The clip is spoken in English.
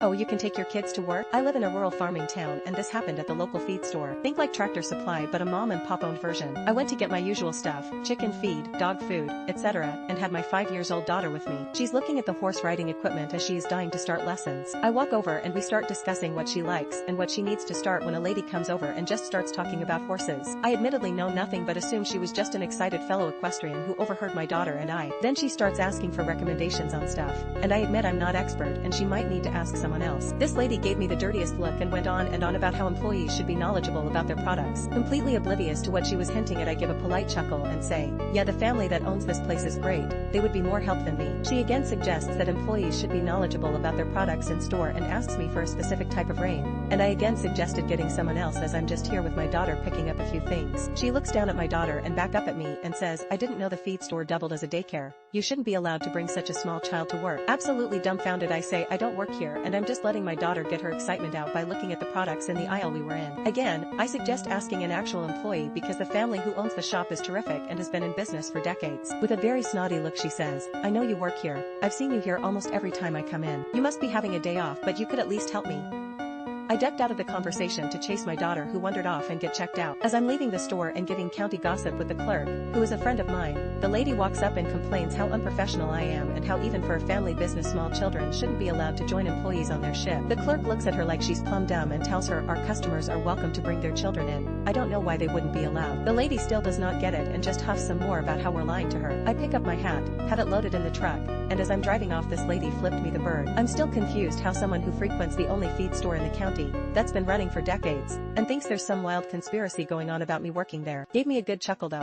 Oh, you can take your kids to work? I live in a rural farming town and this happened at the local feed store. Think like Tractor Supply but a mom and pop owned version. I went to get my usual stuff, chicken feed, dog food, etc. and had my 5-year-old daughter with me. She's looking at the horse riding equipment as she is dying to start lessons. I walk over and we start discussing what she likes and what she needs to start when a lady comes over and just starts talking about horses. I admittedly know nothing but assume she was just an excited fellow equestrian who overheard my daughter and I. Then she starts asking for recommendations on stuff. And I admit I'm not expert and she might need to ask someone else. This lady gave me the dirtiest look and went on about how employees should be knowledgeable about their products. Completely oblivious to what she was hinting at, I give a polite chuckle and say, yeah, the family that owns this place is great. They would be more help than me. She again suggests that employees should be knowledgeable about their products in store and asks me for a specific type of rain. And I again suggested getting someone else as I'm just here with my daughter picking up a few things. She looks down at my daughter and back up at me and says, I didn't know the feed store doubled as a daycare. You shouldn't be allowed to bring such a small child to work. Absolutely dumbfounded, I say, I don't work here and I'm just letting my daughter get her excitement out by looking at the products in the aisle we were in. Again, I suggest asking an actual employee because the family who owns the shop is terrific and has been in business for decades. With a very snotty look she says, I know you work here. I've seen you here almost every time I come in. You must be having a day off but you could at least help me. I ducked out of the conversation to chase my daughter who wandered off and get checked out. As I'm leaving the store and giving county gossip with the clerk, who is a friend of mine, the lady walks up and complains how unprofessional I am and how even for a family business small children shouldn't be allowed to join employees on their shift. The clerk looks at her like she's plumb dumb and tells her our customers are welcome to bring their children in. I don't know why they wouldn't be allowed. The lady still does not get it and just huffs some more about how we're lying to her. I pick up my hat, have it loaded in the truck, and as I'm driving off this lady flipped me the bird. I'm still confused how someone who frequents the only feed store in the county, that's been running for decades, and thinks there's some wild conspiracy going on about me working there. Gave me a good chuckle though.